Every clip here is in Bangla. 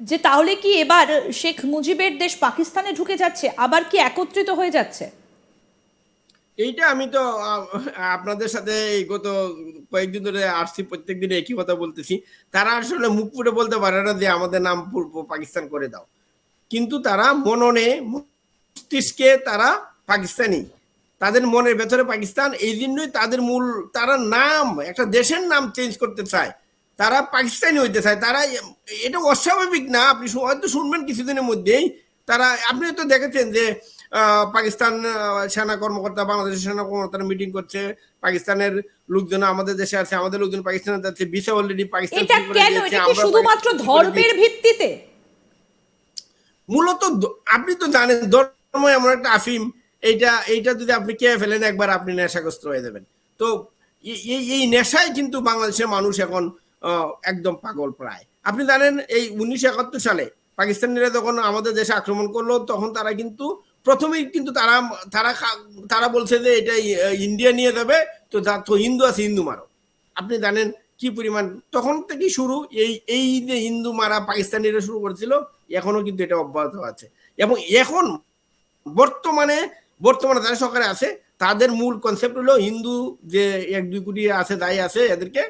যে তাহলে কি এবার শেখ মুজিবের দেশ পাকিস্তানে ঢুকে যাচ্ছে, আবার কি একত্রিত হয়ে যাচ্ছে? এইটা আমি তো আপনাদের সাথে এই গত কয়েকদিন ধরে আসছি, প্রত্যেক দিনে একই কথা বলতেছি। তারা আসলে মুখ ফুটে বলতে পারে না যে আমাদের নাম পূর্ব পাকিস্তান করে দাও, কিন্তু তারা মননে মস্তিষ্কে তারা পাকিস্তানি, তাদের মনের ভেতরে পাকিস্তান। এই জন্যই তাদের মূল, তারা নাম, একটা দেশের নাম চেঞ্জ করতে চায়, তারা পাকিস্তানি হইতে চায়। তারা এটা অস্বাভাবিক না, আপনি হয়তো শুনবেন কিছুদিনের মধ্যেই। তারা, আপনি তো দেখেছেন যে পাকিস্তান সেনা কর্মকর্তা, বাংলাদেশের সেনা কর্মকর্তারা মিটিং করছে, পাকিস্তানের লোকজন আমাদের দেশে আছে, আমাদের লোকজন পাকিস্তানে যাচ্ছে, ভিসা অলরেডি পাকিস্তান এটা ফ্রি করে কেন? দিয়েছে, এটা কি আমরা শুধুমাত্র পাকিস্তান ফ্রি করে ধর্মের দিয়েছি। ভিত্তিতে? মূলত আপনি তো জানেন ধর্ম এমন একটা আফিম, এইটা এইটা যদি আপনি খেয়ে ফেলেন একবার, আপনি নেশাগ্রস্ত হয়ে যাবেন। তো এই নেশায় কিন্তু বাংলাদেশের মানুষ এখন একদম পাগল প্রায়। আপনি জানেন এই 1971 সালে পাকিস্তানিরা যখন আমাদের দেশে আক্রমণ করলো, তখন তারা কিন্তু প্রথমেই কিন্তু তারা তারা তারা বলছে যে এটা ইন্ডিয়া নিয়ে যাবে, তো তো হিন্দু আছে হিন্দু মারো। আপনি জানেন কি পরিমাণ তখন থেকে শুরু, এই এই যে হিন্দু মারা পাকিস্তানিরা শুরু করেছিল, এখনো কিন্তু এটা অব্যাহত আছে। এবং এখন বর্তমানে বর্তমানে যারা সরকারে আছে, তাদের মূল কনসেপ্ট হলো হিন্দু যে 1-2 কোটি আছে, যাই আছে, এদেরকে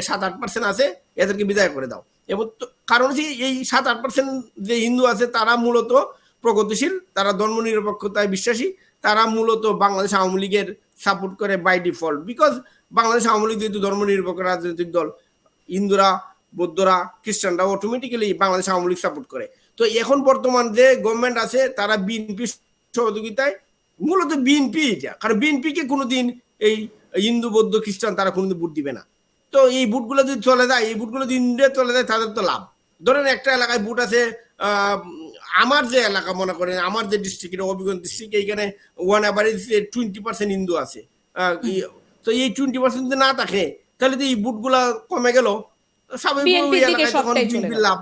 7-8% আছে, এদেরকে বিদায় করে দাও। এবং কারণ হচ্ছে এই 7-8% যে হিন্দু আছে, তারা মূলত প্রগতিশীল, তারা ধর্মনিরপেক্ষতায় বিশ্বাসী, তারা মূলত বাংলাদেশ আওয়ামী লীগের সাপোর্ট করে by default, because Bangladesh Awami League যেহেতু ধর্মনিরপেক্ষ রাজনৈতিক দল, হিন্দুরা, বৌদ্ধরা, খ্রিস্টানরা অটোমেটিক্যালি বাংলাদেশ আওয়ামী লীগ সাপোর্ট করে। তো এখন বর্তমান যে গভর্নমেন্ট আছে, তারা বিএনপি সহযোগিতায়, মূলত বিএনপি এটা, কারণ বিএনপিকে কোনোদিন এই হিন্দু বৌদ্ধ খ্রিস্টান তারা কোনোদিন ভোট দিবে না। তো এই ভোটগুলো যদি চলে যায়, এই ভোটগুলো যদি ইন্ডিয়া চলে যায়, তাদের তো লাভ। ধরেন একটা এলাকায় ভোট আছে, আমার যে এলাকা মনে করেন, আমার যে ডিস্ট্রিক্ট, হবিগঞ্জ ডিস্ট্রিক্ট, এইখানে ওয়ান অ্যাভারেজ 20% হিন্দু আছে। তো এই 20% যদি না থাকে, তাহলে তো এই ভোটগুলা কমে গেল, স্বাভাবিকভাবে ওই বিএনপির দিকে এলাকায় তখন সবটাই চলে বিএনপির গেল। লাভ।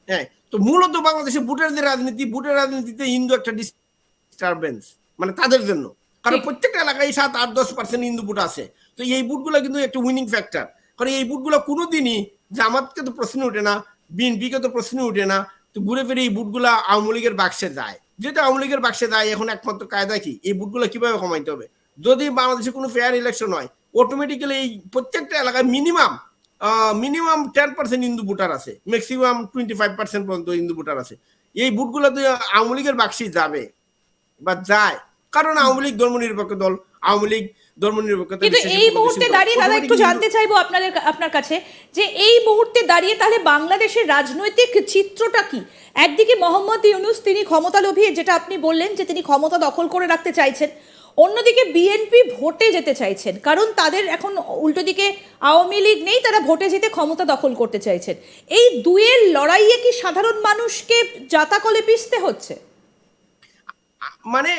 হ্যাঁ, তো মূলত বাংলাদেশে ভোটের যে রাজনীতি, ভোটের রাজনীতিতে হিন্দু একটা ডিস্টারবেন্স, মানে তাদের জন্য। কারণ ঠিক। প্রত্যেকটা এলাকায় 7-8-10% হিন্দু ভোট আছে। তো এই ভোটগুলো কিন্তু একটা উইনিং ফ্যাক্টর। কারণ এই ভোটগুলো কোনোদিনই জামাতকে তো প্রশ্ন উঠে না, বিএনপিকে তো প্রশ্ন উঠে না। তো ঘুরে ফিরে এই ভোটগুলো আওয়ামী লীগের বাক্সে যায়। যেটা আওয়ামী লীগের বাক্সে যায়, এখন একমাত্র কায়দা কি, এই ভোটগুলো কিভাবে কমাইতে হবে। যদি বাংলাদেশে কোনো ফেয়ার ইলেকশন হয়, অটোমেটিক্যালি এই প্রত্যেকটা এলাকায় মিনিমাম মিনিমাম 10% হিন্দু ভোটার আছে, ম্যাক্সিমাম 25% পর্যন্ত হিন্দু ভোটার আছে। এই ভোটগুলো তো আওয়ামী লীগের বাক্সে যাবে বা যায়, কারণ আওয়ামী লীগ ধর্মনিরপেক্ষ দল, আওয়ামী লীগ ধর্মনিরপেক্ষতা কিন্তু বিশ্বাসী এই প্রগতিশীল মুহূর্তে দল, দাঁড়িয়ে দাদা একটু অটোমেটিক হিন্দু। জানতে চাইবো আপনার কাছে, যে এই মুহূর্তে দাঁড়িয়ে তাহলে বাংলাদেশের রাজনৈতিক চিত্রটা কি? একদিকে মোহাম্মদ ইউনূস, তিনি ক্ষমতালোভী, যেটা আপনি বললেন যে তিনি ক্ষমতা দখল করে রাখতে চাইছেন। অন্যদিকে বিএনপি ভোটে যেতে চাইছেন, কারণ তাদের এখন উল্টো দিকে আওয়ামী লীগ নেই, তারা ভোটে যেতে ক্ষমতা দখল করতে চাইছেন। এই দুয়ের লড়াইয়ে কি সাধারণ মানুষকে জাতাকলে পিষতে হচ্ছে? মানে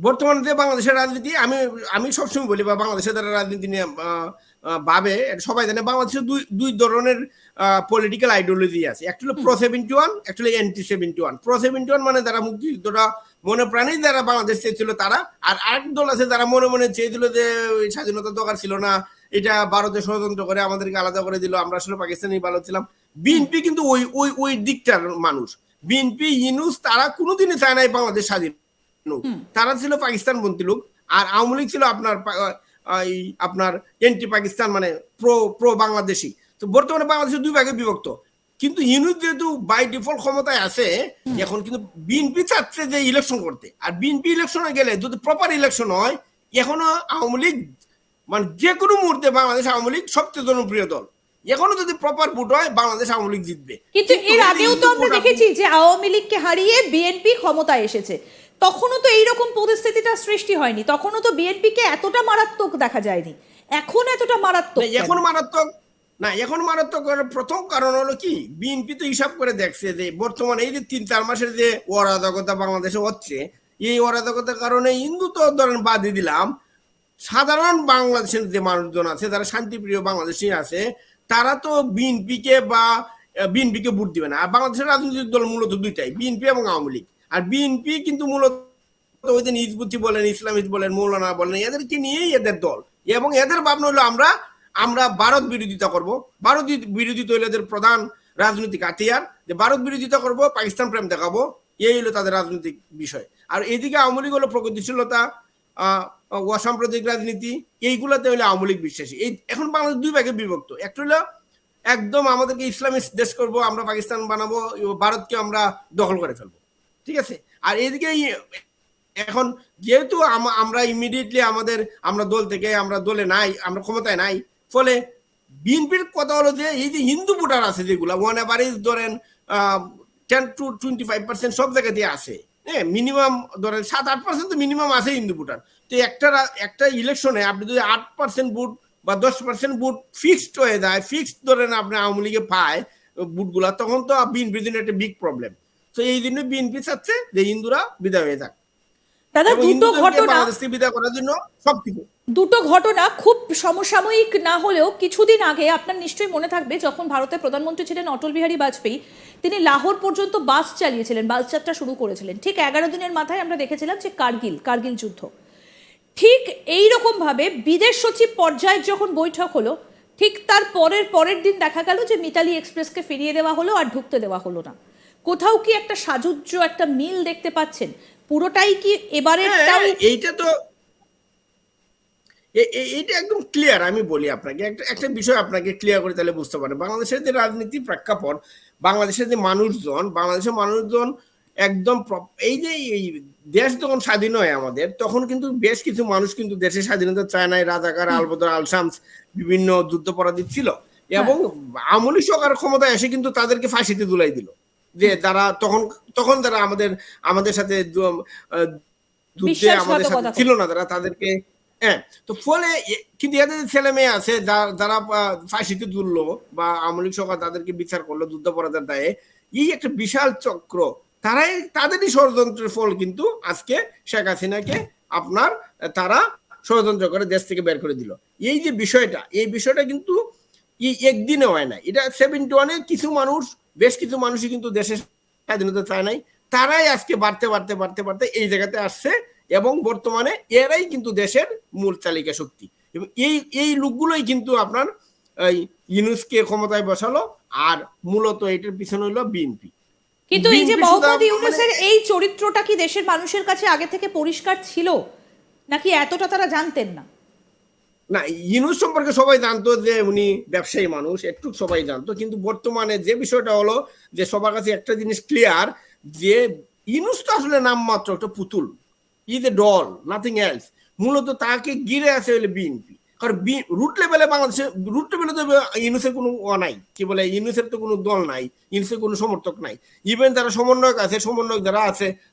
বর্তমানে যে বাংলাদেশের রাজনীতি, আমি আমি সবসময় বলি, বা বাংলাদেশের যারা রাজনীতি নিয়ে ভাবে, সবাই জানে বাংলাদেশের দুই দুই ধরনের পলিটিক্যাল আইডিওলজি আছে। একটা হলো প্রো 71, একটা হলো এন্টি 71। প্রো 71 মানে যারা মুক্তিযুদ্ধটা মনে প্রাণেই যারা বাংলাদেশ চেয়েছিল তারা, আর আরেক দল আছে যারা মনে মনে চেয়েছিল যে স্বাধীনতা দরকার ছিল না, এটা ভারতে ষড়যন্ত্র করে আমাদেরকে আলাদা করে দিল, আমরা আসলে পাকিস্তানি ভালো ছিলাম। বিএনপি কিন্তু ওই ওই ওই দিকটার মানুষ। বিএনপি, ইউনূস, তারা কোনোদিনই চায় নাই বাংলাদেশ স্বাধীন। তারা ছিল পাকিস্তান বন্ধী লোক। আর আওয়ামী লীগ ছিল আপনার আপনার এন্টি পাকিস্তান, মানে প্রো প্রো বাংলাদেশি। তো বর্তমানে বাংলাদেশের দুই ভাগে বিভক্ত। কিন্তু ইউনূস যেহেতু বাই ডিফল্ট ক্ষমতায় আছে, এখন কিন্তু বিএনপি চাচ্ছে যে ইলেকশন করতে। আর বিএনপি ইলেকশনে গেলে যদি প্রপার ইলেকশন হয়, এখনো আওয়ামী লীগ, মানে যে কোনো মুহূর্তে বাংলাদেশ আওয়ামী লীগ সবচেয়ে জনপ্রিয় দল। এখনো যদি প্রপার ভোট হয়, বাংলাদেশ আওয়ামী লীগ জিতবে। কিন্তু কিন্তু এর এই যে আগেও তো হিন্দু আমরা ভোট, দেখেছি যে আওয়ামী লীগকে হারিয়ে বিএনপি ক্ষমতায় এসেছে, তখনও তো এইরকম পরিস্থিতিটা সৃষ্টি হয়নি, তখনও তো বিএনপিকে এতটা মারাত্মক দেখা যায়নি। এখন এতটা মারাত্মক কেন? এখন মারাত্মক না, এখন মারাত্মক প্রথম কারণ হলো কি, বিএনপি তো হিসাব করে দেখছে যে বর্তমানে এই যে 3-4 মাসের যে অরাজকতা বাংলাদেশে হচ্ছে, এই অরাজকতার কারণে হিন্দু তো ধরেন বাদই দিলাম, সাধারণ বাংলাদেশের যে মানুষজন আছে, যারা শান্তিপ্রিয় বাংলাদেশি আছে, তারা তো বিএনপিকে বা বিএনপিকে ভোট দিবে না। আর বাংলাদেশের রাজনৈতিক দল মূলত দুইটাই, বিএনপি এবং আওয়ামী লীগ। আর বিএনপি কিন্তু মূলত ওই যে হিজবুতি বলেন, ইসলামিস্ট বলেন, মৌলানা বলেন, এদেরকে নিয়েই এদের দল। এবং এদের ভাবনা হলো আমরা আমরা ভারত বিরোধিতা করব। ভারত বিরোধিতা হলো এদের প্রধান রাজনৈতিক হাতিয়ার, যে ভারত বিরোধিতা করবো, পাকিস্তান প্রেম দেখাবো, এই হলো তাদের রাজনৈতিক বিষয়। আর এদিকে আওয়ামী লীগ হলো প্রগতিশীলতা, অসাম্প্রদায়িক রাজনীতি, এইগুলাতে হলে আওয়ামী লীগ বিশ্বাসী। এই এখন বাংলাদেশ দুই ভাগে বিভক্ত। একটা হলো একদম আমাদেরকে ইসলামিক দেশ করব, আমরা পাকিস্তান বানাবো, ভারতকে আমরা দখল করে ফেলবো, ঠিক আছে। আর এদিকে এখন যেহেতু আমরা ইমিডিয়েটলি আমরা দল থেকে, আমরা দলে নাই, আমরা ক্ষমতায় নাই, ফলে বিএনপির কথা হলো যে এই যে হিন্দু ভোটার আছে যেগুলা ওয়ান এভারেজ ধরেন 10 to 25% সব জায়গাতে আছে, হ্যাঁ, মিনিমাম ধরেন 7-8% তো মিনিমাম আছে হিন্দু ভোটার। তো একটা ইলেকশনে আপনি যদি 8% ভোট বা 10% ভোট ফিক্সড হয়ে যায়, ফিক্সড ধরেন আপনি আওয়ামী লীগে পায় ভোটগুলা, তখন তো বিএনপির জন্য একটা বিগ প্রবলেম। তো এই জন্য বিএনপি চাচ্ছে যে হিন্দুরা বিদায় হয়ে যাক, দাদা এবং হিন্দুদেরকে বাংলাদেশ থেকে বিদায় করার জন্য সবকিছু। দুটো ঘটনা খুব সমসাময়িক না হলেও কিছুদিন আগে আপনার নিশ্চয়ই মনে থাকবে, যখন ভারতের প্রধানমন্ত্রী ছিলেন অটল বিহারী বাজপেয়ী, তিনি লাহোর পর্যন্ত বাস চালিয়েছিলেন, বাস যাত্রা শুরু করেছিলেন। ঠিক 11 দিনের মাথায় আমরা দেখেছিলাম যে কার্গিল যুদ্ধ। ঠিক এই রকম ভাবে বিদেশ সচিব পর্যায়ের যখন বৈঠক হলো, ঠিক তার পরের দিন দেখা গেল যে মিতালি এক্সপ্রেসকে ফিরিয়ে দেওয়া হলো, আর ঢুকতে দেওয়া হলো না। কোথাও কি একটা সাজুজ্য, একটা মিল দেখতে পাচ্ছেন? পুরোটাই কি এবারেরটাই? এইটা তো এইটা একদম ক্লিয়ার। আমি বলি আপনাকে একটা বিষয় আপনাকে ক্লিয়ার করে তাহলে বুঝতে পারেন বাংলাদেশের যে রাজনীতি প্রেক্ষাপট, বাংলাদেশের যে বাংলাদেশের মানুষজন একদম এই যে এই দেশ যখন স্বাধীন হয় আমাদের, তখন কিন্তু বেশ কিছু মানুষ কিন্তু দেশের স্বাধীনতা চায় নাই। রাজাকার, আলবদর, আলশামস, বিভিন্ন যুদ্ধপরাধী ছিল, এবং আমলি সরকার ক্ষমতায় এসে কিন্তু তাদেরকে ফাঁসিতে দুলাই দিল, যে যারা তখন যারা আমাদের সাথে যুদ্ধে আমাদের সাথে ছিল না, যারা তাদেরকে, হ্যাঁ। তো ফলে কিন্তু এদের ছেলে মেয়ে আছে যারা ফাঁসিতে তুললো বা আওয়ামী লীগ সরকার তাদেরকে বিচার করলো যুদ্ধাপরাধের দায়ে, এই একটা বিশাল চক্র, তাদেরই ষড়যন্ত্রের ফল কিন্তু আজকে শেখ হাসিনাকে তারা ষড়যন্ত্র করে দেশ থেকে বের করে দিল। এই যে এই বিষয়টা কিন্তু একদিনে হয় না। এটা 71-এ বেশ কিছু মানুষই কিন্তু দেশের স্বাধীনতা চায় নাই, তারাই আজকে বাড়তে এই জায়গাতে আসছে, এবং বর্তমানে এরাই কিন্তু দেশের মূল চালিকা শক্তি। এবং এই লোকগুলোই কিন্তু আপনার ইউনূসকে ক্ষমতায় বসালো, আর মূলত এটার পিছনে হলো বিএনপি। কিন্তু এই যে মোহাম্মদ ইউনূসের এই চরিত্রটা কি দেশের মানুষের কাছে আগে থেকে পরিষ্কার ছিল, নাকি এতটা তারা জানতেন না? না, ইউনূস সম্পর্কে সবাই জানতো যে উনি ব্যবসায়ী মানুষ, একটু সবাই জানতো। কিন্তু বর্তমানে যে বিষয়টা হলো যে সবার কাছে একটা জিনিস ক্লিয়ার, যে ইউনূস তো আসলে নামমাত্র একটা পুতুল, is a doll, nothing else. মূলত তাকে ঘিরে আছে হলে বিএনপি। কারণ রুট লেভেলে তো ইউনূসের কোনো নাই, কি বলে, ইউনূসের তো কোনো দল নাই, ইউনূসের কোনো সমর্থক নাই। ইভেন যারা সমন্বয়ক যারা আছে